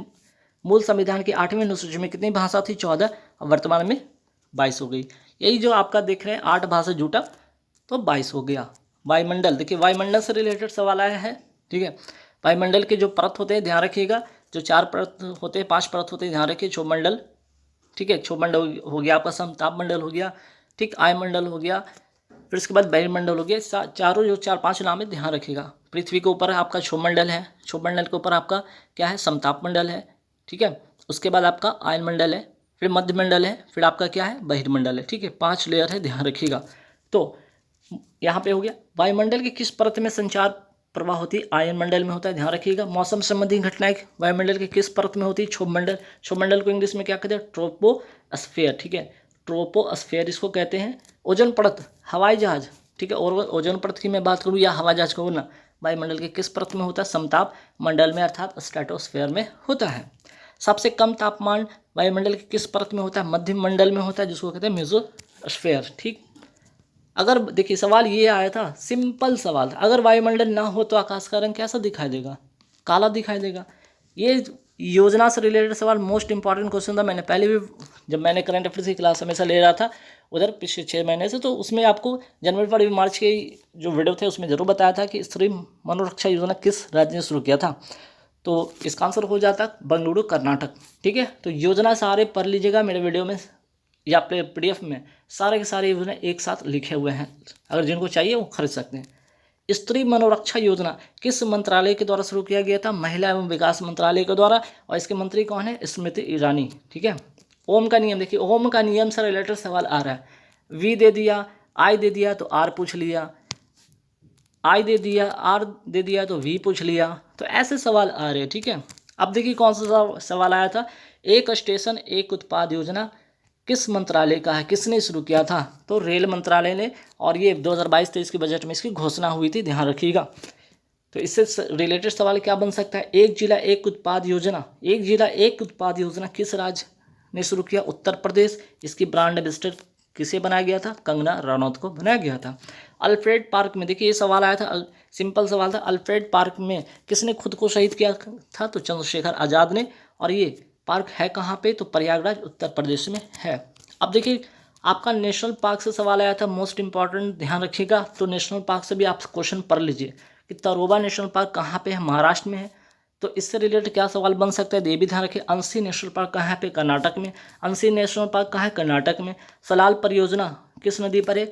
मूल संविधान की 8वीं अनुसूची में कितनी भाषा थी, 14, और वर्तमान में 22 हो गई। यही जो आपका देख रहे हैं 8 भाषा जुटा तो 22 हो गया। वायुमंडल, देखिए वायुमंडल से रिलेटेड सवाल आया है। ठीक है, वायुमंडल के जो परत होते हैं ध्यान रखिएगा, जो 4 परत होते हैं, 5 परत होते हैं, ध्यान रखिए। क्षोभमंडल, ठीक है, क्षोभमंडल हो गया आपका, समतापमंडल हो गया, ठीक, आयमंडल हो गया, फिर उसके बाद बहिर्मंडल हो गया। चारों जो 4-5 नाम है ध्यान रखिएगा। पृथ्वी के ऊपर आपका क्षोभमंडल है, क्षोभमंडल के ऊपर आपका क्या है, समतापमंडल है। ठीक है, उसके बाद आपका आयनमंडल है, फिर मध्यमंडल है, फिर आपका क्या है, बहिर्मंडल है। ठीक है, 5 लेयर है, ध्यान रखिएगा। तो यहाँ पे हो गया। वायुमंडल की किस परत में संचार प्रवाह होती है, आयनमंडल में होता है, ध्यान रखिएगा। मौसम संबंधी घटनाएं वायुमंडल के किस परत में होती है, क्षोभमंडल। क्षोभमंडल को इंग्लिश में क्या कहते हैं, ट्रोपोस्फेयर। ठीक है, ट्रोपोस्फेयर इसको कहते हैं। ओजोन परत, हवाई जहाज, ठीक है, और ओजोन परत की मैं बात करूँ या हवाई जहाज को ना, वायुमंडल के किस परत में होता है, समताप मंडल में अर्थात स्ट्रेटोस्फेयर में होता है। सबसे कम तापमान वायुमंडल के किस परत में होता है, मध्य मंडल में होता है, जिसको कहते हैं मेसोस्फेयर। ठीक, अगर देखिए सवाल ये आया था, सिंपल सवाल था, अगर वायुमंडल ना हो तो आकाश का रंग कैसा दिखाई देगा, काला दिखाई देगा। ये योजना से रिलेटेड सवाल मोस्ट इंपॉर्टेंट क्वेश्चन था। मैंने पहले भी, जब मैंने करंट अफेयर्स की क्लास हमेशा ले रहा था उधर पिछले 6 महीने से, तो उसमें आपको जनवरी फरवरी मार्च के जो वीडियो थे उसमें जरूर बताया था कि स्त्री मनोरक्षा योजना किस राज्य ने शुरू किया था। तो इसका आंसर हो जाता बेंगलुरु, कर्नाटक। ठीक है, तो योजना सारे पढ़ लीजिएगा मेरे वीडियो में या PDF में, सारे के सारे योजना एक साथ लिखे हुए हैं, अगर जिनको चाहिए वो खरीद सकते हैं। स्त्री मनोरक्षा योजना किस मंत्रालय के द्वारा शुरू किया गया था, महिला एवं विकास मंत्रालय के द्वारा, और इसके मंत्री कौन है, स्मृति ईरानी। ठीक है, ओम का नियम, देखिए ओम का नियम से रिलेटेड सवाल आ रहा है। वी दे दिया, आई दे दिया तो आर पूछ लिया, आई दे दिया, आर दे दिया तो वी पूछ लिया, तो ऐसे सवाल आ रहे हैं। ठीक है, अब देखिए कौन सा सवाल आया था, एक स्टेशन एक उत्पाद योजना किस मंत्रालय का है, किसने शुरू किया था, तो रेल मंत्रालय ने, और ये 2022-23 के बजट में इसकी घोषणा हुई थी, ध्यान रखिएगा। तो इससे रिलेटेड सवाल क्या बन सकता है, एक जिला एक उत्पाद योजना, एक जिला एक उत्पाद योजना किस राज्य ने शुरू किया, उत्तर प्रदेश। इसकी ब्रांड एम्बेसडर किसे बनाया गया था, कंगना रनौत को बनाया गया था। अल्फ्रेड पार्क में, देखिए ये सवाल आया था, सिंपल सवाल था, अल्फ्रेड पार्क में किसने खुद को शहीद किया था, तो चंद्रशेखर आज़ाद ने। और ये पार्क है कहाँ पे, तो प्रयागराज उत्तर प्रदेश में है। अब देखिए आपका नेशनल पार्क से सवाल आया था, मोस्ट इंपॉर्टेंट, ध्यान रखिएगा। तो नेशनल पार्क से भी आप क्वेश्चन पढ़ लीजिए कि तरोबा नेशनल पार्क कहाँ पे है, महाराष्ट्र में है। तो इससे रिलेटेड क्या सवाल बन सकता है, ये भी ध्यान रखिए। अंशी नेशनल पार्क कहाँ पे, कर्नाटक में। अंशी नेशनल पार्क कहाँ है, कर्नाटक में। सलाल परियोजना किस नदी पर है,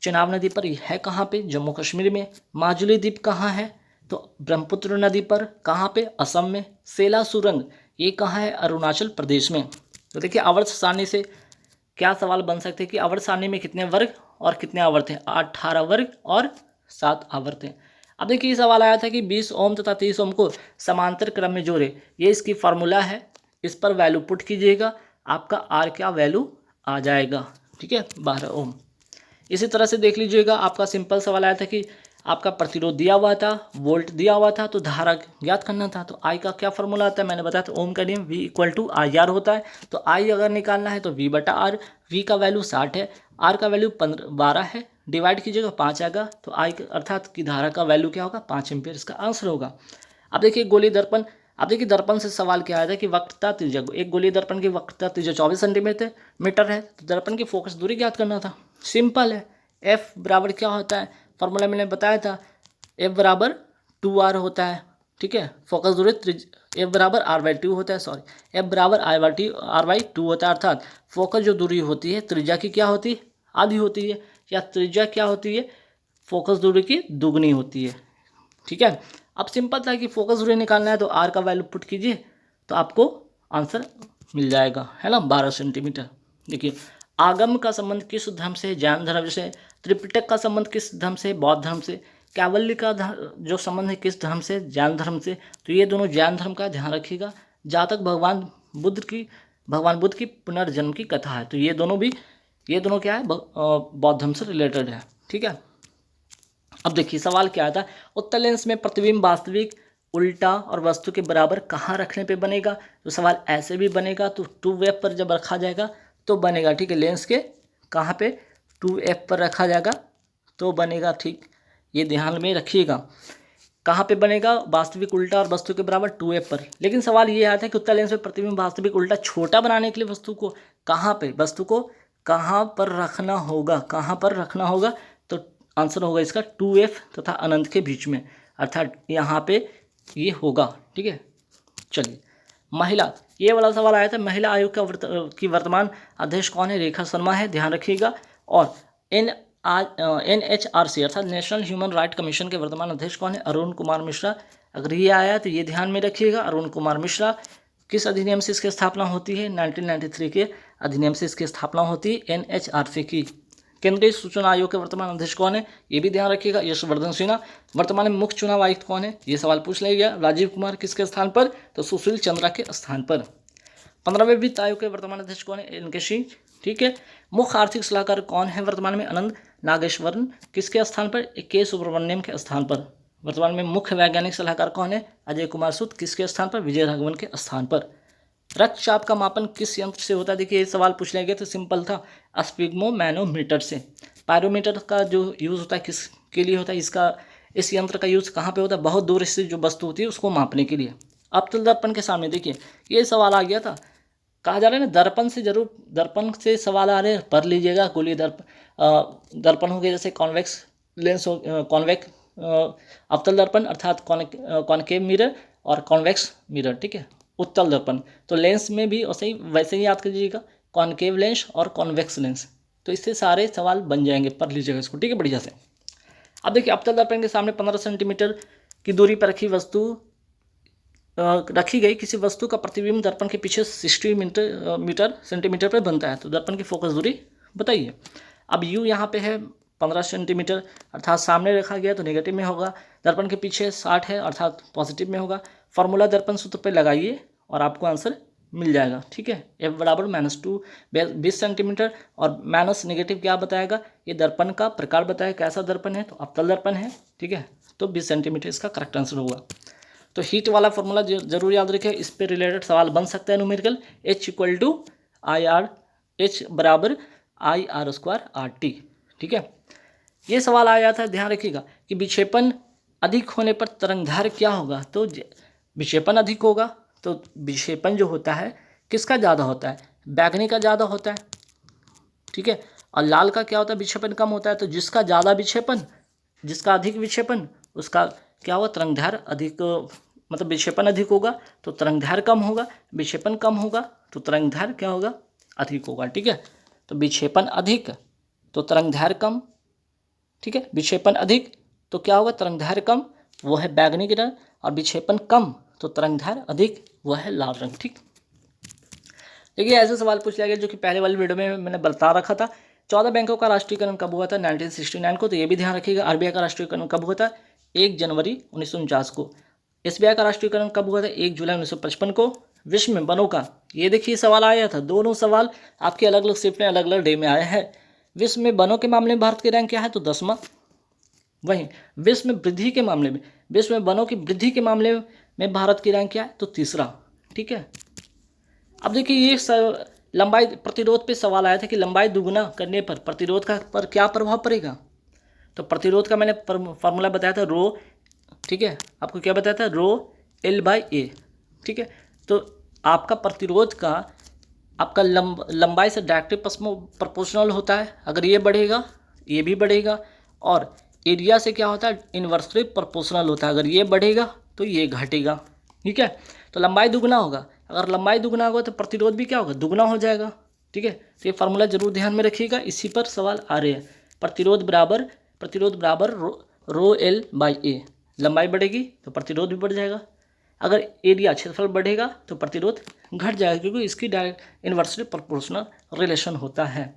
चेनाब नदी पर, है कहाँ पे, जम्मू कश्मीर में। माजुली द्वीप कहाँ है, तो ब्रह्मपुत्र नदी पर, कहाँ पे, असम में। सेला सुरंग ये कहाँ है, अरुणाचल प्रदेश में। तो देखिए आवर्त सारणी से क्या सवाल बन सकते हैं कि आवर्त सारणी में कितने वर्ग और कितने आवर्त हैं, 18 वर्ग और 7 आवर्त हैं। अब देखिए ये सवाल आया था कि 20 ओम तथा 30 ओम को समांतर क्रम में जोड़े, ये इसकी फार्मूला है, इस पर वैल्यू पुट कीजिएगा, आपका आर क्या वैल्यू आ जाएगा। ठीक है, 12 ओम। इसी तरह से देख लीजिएगा, आपका सिंपल सवाल आया था कि आपका प्रतिरोध दिया हुआ था, वोल्ट दिया हुआ था, तो धारा ज्ञात करना था। तो आई का क्या फॉर्मूला आता है, मैंने बताया था ओम का नियम, V = IR होता है। तो आई अगर निकालना है तो V/R, V का वैल्यू 60 है, R का वैल्यू 12 है, डिवाइड कीजिएगा 5 आएगा, तो आई अर्थात की धारा का वैल्यू क्या होगा, 5 एम्पियर, इसका आंसर होगा। अब देखिए गोली दर्पण, अब देखिए दर्पण से सवाल क्या आया था कि वक्रता त्रिज्या, एक गोली दर्पण की वक्रता त्रिज्या 24 सेंटीमीटर है, तो दर्पण की फोकस दूरी ज्ञात करना था, सिंपल है। F बराबर क्या होता है, फॉर्मूला मैंने बताया था, F बराबर 2R होता है। ठीक है। फोकस दूरी एफ बराबर r/2 होता है, सॉरी एफ बराबर r/2 होता है, अर्थात फोकस जो दूरी होती है त्रिज्या की क्या होती है, आधी होती है, या त्रिज्या क्या होती है, फोकस दूरी की दुगनी होती है। ठीक है। अब सिंपल था कि फोकस दूरी निकालना है तो r का वैल्यू पुट कीजिए तो आपको आंसर मिल जाएगा, है ना, 12 सेंटीमीटर। देखिए, आगम का संबंध किस धर्म से, जैन धर्म से। त्रिपिटक का संबंध किस धर्म से, बौद्ध धर्म से। कैवल्य का जो संबंध है किस धर्म से, जैन धर्म से। तो ये दोनों जैन धर्म का ध्यान रखिएगा। जहाँ तक भगवान बुद्ध की पुनर्जन्म की कथा है तो ये दोनों क्या है, बौद्ध धर्म से रिलेटेड है। ठीक है। अब देखिए सवाल क्या आता है, उत्तल लेंस में प्रतिबिंब वास्तविक, उल्टा और वस्तु के बराबर कहाँ रखने पे बनेगा। तो सवाल ऐसे भी बनेगा तो 2f पर जब रखा जाएगा तो बनेगा। ठीक है, लेंस के कहाँ पे 2f पर रखा जाएगा तो बनेगा। ठीक, ये ध्यान में रखिएगा। कहाँ पे बनेगा, वास्तविक, उल्टा और वस्तु के बराबर 2f पर। लेकिन सवाल ये आता है कि उत्तल लेंस में प्रतिबिंब वास्तविक, उल्टा, छोटा बनाने के लिए वस्तु को कहाँ पर रखना होगा, तो आंसर होगा इसका 2f तथा अनंत के बीच में, अर्थात यहाँ पे ये होगा। ठीक है। चलिए, महिला, ये वाला सवाल आया था, महिला आयोग की वर्तमान अध्यक्ष कौन है, रेखा शर्मा है, ध्यान रखिएगा। और NHRC अर्थात नेशनल ह्यूमन राइट कमीशन के वर्तमान अध्यक्ष कौन है, अरुण कुमार मिश्रा। अगर ये आया तो ये ध्यान में रखिएगा, अरुण कुमार मिश्रा। किस अधिनियम से इसकी स्थापना होती है, 1993 के अधिनियम से इसकी स्थापना होती है, NHRC की। केंद्रीय सूचना आयोग के वर्तमान अध्यक्ष कौन है, ये भी ध्यान रखिएगा, यशवर्धन सिन्हा। वर्तमान में मुख्य चुनाव आयुक्त कौन है, ये सवाल पूछ लिया गया, राजीव कुमार। किसके स्थान पर, तो सुशील चंद्रा के स्थान पर। 15वें वित्त आयोग के वर्तमान अध्यक्ष कौन है, एन.के. सिंह। ठीक है। मुख्य आर्थिक सलाहकार कौन है वर्तमान में, अनंत नागेश्वरन। किसके स्थान पर, के सुब्रमण्यम के स्थान पर। वर्तमान में मुख्य वैज्ञानिक सलाहकार कौन है, अजय कुमार सूद। किसके स्थान पर, विजय राघवन के स्थान पर। रक्तचाप का मापन किस यंत्र से होता है, देखिए ये सवाल पूछ लिया गया तो सिंपल था, स्पिग्मोमैनोमीटर से। पायरोमीटर का जो यूज़ होता है किसके लिए होता है, इस यंत्र का यूज़ कहाँ पे होता है, बहुत दूर से जो वस्तु होती है उसको मापने के लिए। अवतल दर्पण के सामने देखिए ये सवाल आ गया था, कहा जा रहा है ना, दर्पण से सवाल आ रहे हैं, पढ़ लीजिएगा। गोलीय दर्पण हो गया, जैसे कॉन्वेक्स लेंस हो, अवतल दर्पण अर्थात कॉनकेव मिरर और कॉन्वेक्स मिरर। ठीक है। उत्तल दर्पण तो लेंस में भी वैसे ही याद कीजिएगा, कॉनकेव लेंस और कॉन्वेक्स लेंस। तो इससे सारे सवाल बन जाएंगे, पढ़ लीजिएगा इसको। ठीक है, बढ़िया से। अब देखिए, अवतल दर्पण के सामने 15 सेंटीमीटर की दूरी पर रखी गई किसी वस्तु का प्रतिबिंब दर्पण के पीछे 60 सेंटीमीटर पर बनता है, तो दर्पण की फोकस दूरी बताइए। अब यू यहाँ पे है 15 सेंटीमीटर, अर्थात सामने रखा गया तो नेगेटिव में होगा। दर्पण के पीछे 60 है, अर्थात पॉजिटिव में होगा। फॉर्मूला दर्पण सूत्र पे लगाइए और आपको आंसर मिल जाएगा। ठीक है। F बराबर -2 20 सेंटीमीटर, और माइनस नेगेटिव क्या बताएगा, ये दर्पण का प्रकार बताएगा, कैसा दर्पण है, तो अवतल दर्पण है। ठीक है। तो 20 सेंटीमीटर इसका करेक्ट आंसर होगा। तो हीट वाला फॉर्मूला जरूर याद रखिए, इस पे रिलेटेड सवाल बन सकता है न्यूमेरिकल। H बराबर IR² RT। ठीक है। ये सवाल आया था, ध्यान रखिएगा कि विक्षेपण अधिक होने पर तरंगदैर्घ्य क्या होगा, तो विक्षेपण अधिक होगा तो विक्षेपण जो होता है किसका ज़्यादा होता है, बैगनी का ज़्यादा होता है। ठीक है। और लाल का क्या होता है, विक्षेपण कम होता है। तो जिसका अधिक विक्षेपण उसका क्या होगा, तरंगदैर्घ्य अधिक, मतलब विक्षेपण अधिक होगा तो तरंगदैर्घ्य कम होगा, विक्षेपण कम होगा तो तरंगदैर्घ्य क्या होगा, अधिक होगा। ठीक है। तो विक्षेपण अधिक तो तरंगदैर्घ्य कम। ठीक है। विक्षेपण अधिक तो क्या होगा, तरंगदैर्घ्य कम, वो है बैगनी रंग, और विक्षेपण कम तो तरंगदैर्घ्य अधिक, वो है लाल रंग। ठीक। देखिए ऐसे सवाल पूछ लिया गया जो कि पहले वाली वीडियो में मैंने बता रखा था। 14 बैंकों का राष्ट्रीयकरण कब हुआ था, 1969 को, तो ये भी ध्यान रखिएगा। RBI का राष्ट्रीयकरण कब हुआ था, 1 जनवरी 1949 को। SBI का राष्ट्रीयकरण कब हुआ था, 1 जुलाई 1955 को। विश्व में वनों का, ये देखिए सवाल आया था, दोनों सवाल आपके अलग अलग शिफ्ट में अलग अलग डे में आए हैं। विश्व में वनों के मामले में भारत की रैंक क्या है, तो 10वां। वहीं विश्व में वृद्धि के मामले में, विश्व में वनों की वृद्धि के मामले में भारत की रैंक क्या है, तो 3रा। ठीक है। अब देखिए ये लंबाई प्रतिरोध पे सवाल आया था कि लंबाई दुगुना करने पर प्रतिरोध का पर क्या प्रभाव पड़ेगा, तो प्रतिरोध का मैंने फार्मूला बताया था रो। ठीक है। आपको क्या बताया था, रो L/A। ठीक है। तो आपका प्रतिरोध का आपका लंबाई से डायरेक्टली प्रोपोर्शनल होता है। अगर ये बढ़ेगा ये भी बढ़ेगा, और एरिया से क्या होता है, इन्वर्सली प्रोपोर्शनल होता है। अगर ये बढ़ेगा तो ये घटेगा। ठीक है, तो लंबाई दुगना होगा, अगर लंबाई दुगना होगा तो प्रतिरोध भी क्या होगा, दुगना हो जाएगा। ठीक है, तो ये फार्मूला जरूर ध्यान में रखिएगा, इसी पर सवाल आ रहे हैं। प्रतिरोध बराबर रो एल बाई ए, लंबाई बढ़ेगी तो प्रतिरोध भी बढ़ जाएगा, अगर एरिया क्षेत्रफल बढ़ेगा तो प्रतिरोध घट जाएगा, क्योंकि इसकी डायरेक्ट इन्वर्सली प्रोपोर्शनल रिलेशन होता है।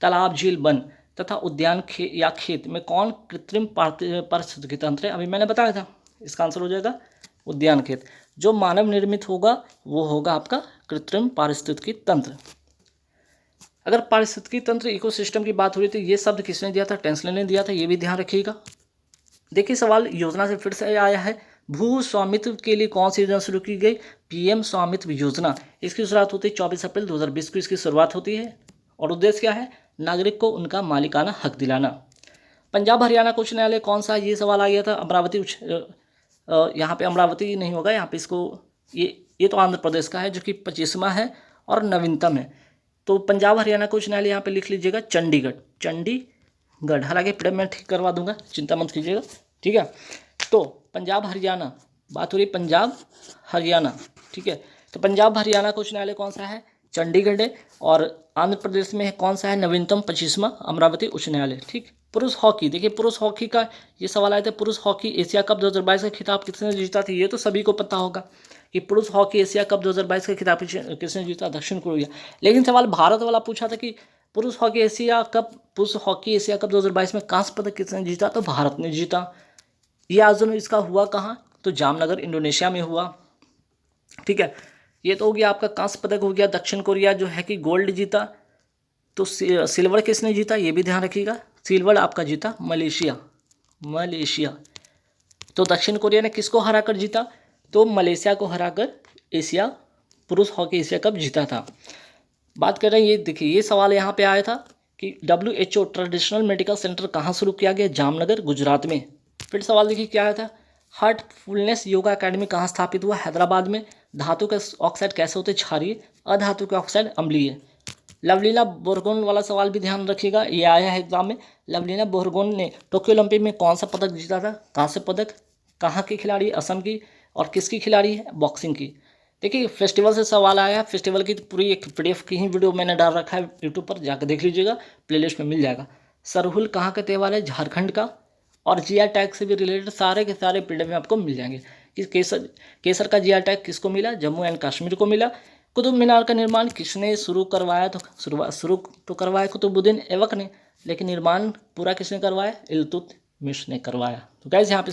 तालाब, झील, वन तथा उद्यान या खेत में कौन कृत्रिम पारिस्थितिकी तंत्र है, अभी मैंने बताया था, इसका आंसर हो जाएगा उद्यान खेत। जो मानव निर्मित होगा वो होगा आपका कृत्रिम पारिस्थितिकी तंत्र। अगर पारिस्थितिकी तंत्र इकोसिस्टम की बात हो रही थी, ये शब्द किसने दिया था, टेंसलर ने दिया था, ये भी ध्यान रखिएगा। देखिए सवाल योजना से फिर से आया है, भू स्वामित्व के लिए कौन सी योजना शुरू की गई, पीएम स्वामित्व योजना। इसकी शुरुआत होती है 24 अप्रैल 2020 को इसकी शुरुआत होती है, और उद्देश्य क्या है, नागरिक को उनका मालिकाना हक दिलाना। पंजाब हरियाणा उच्च न्यायालय कौन सा, ये सवाल आ गया था, अमरावती उच्च, यहाँ पे अमरावती नहीं होगा, यहाँ पे इसको ये तो आंध्र प्रदेश का है, जो कि 25वां है और नवीनतम है। तो पंजाब हरियाणा उच्च न्यायालय यहाँ पे लिख लीजिएगा चंडीगढ़, हालांकि पढ़े मैं ठीक करवा दूंगा, चिंता मत कीजिएगा। ठीक है, तो पंजाब हरियाणा, बात हो रही पंजाब हरियाणा। ठीक है, तो पंजाब हरियाणा उच्च न्यायालय कौन सा है, चंडीगढ़ है, और आंध्र प्रदेश में कौन सा है, नवीनतम 25वां अमरावती उच्च न्यायालय। ठीक, पुरुष हॉकी, देखिए पुरुष हॉकी का ये सवाल आया था, पुरुष हॉकी एशिया कप 2022 का खिताब किसने जीता था, ये तो सभी को पता होगा कि पुरुष हॉकी एशिया कप 2022 का खिताब किसने जीता, दक्षिण कोरिया। लेकिन सवाल भारत वाला पूछा था कि पुरुष हॉकी एशिया कप 2022 में कांस्य पदक किसने जीता, तो भारत ने जीता। ये आयोजन इसका हुआ कहाँ, तो जामनगर इंडोनेशिया में हुआ। ठीक है, ये तो हो गया आपका कांस्य पदक हो गया, दक्षिण कोरिया जो है कि गोल्ड जीता, तो सिल्वर किसने जीता, ये भी ध्यान रखिएगा, सिल्वर आपका जीता मलेशिया। तो दक्षिण कोरिया ने किसको हराकर जीता, तो मलेशिया को हराकर एशिया पुरुष हॉकी एशिया कप जीता था। बात कर रहे हैं, ये देखिए ये सवाल यहाँ पे आया था कि WHO ट्रेडिशनल मेडिकल सेंटर कहाँ शुरू किया गया, जामनगर गुजरात में। फिर सवाल देखिए क्या आया था, हार्टफुलनेस योगा एकेडमी कहाँ स्थापित हुआ, हैदराबाद में। धातु के ऑक्साइड कैसे होते, क्षारीय, अधातु के ऑक्साइड अम्लीय। लवलीना बोरगोन वाला सवाल भी ध्यान रखिएगा, ये आया है एग्जाम में। लवलीना बोरगोन ने टोक्यो ओलंपिक में कौन सा पदक जीता था, कांस्य पदक। कहाँ की खिलाड़ी, असम की, और किसकी खिलाड़ी है, बॉक्सिंग की। देखिए फेस्टिवल से सवाल आया, फेस्टिवल की पूरी एक PDF की ही वीडियो मैंने डाल रखा है यूट्यूब पर, जाकर देख लीजिएगा, प्लेलिस्ट में मिल जाएगा। सरहुल कहाँ का त्यौहार है, झारखंड का। और GI टैग से भी रिलेटेड सारे के सारे PDF में आपको मिल जाएंगे कि केसर का GI टैग किसको मिला, जम्मू एंड कश्मीर को मिला। कुतुब मीनार का निर्माण किसने शुरू करवाया, तो शुरू तो करवाया कुतुबुद्दीन ऐबक ने, लेकिन निर्माण पूरा किसने करवाया, इल्तुतमिश ने करवाया। तो गाइस यहाँ पे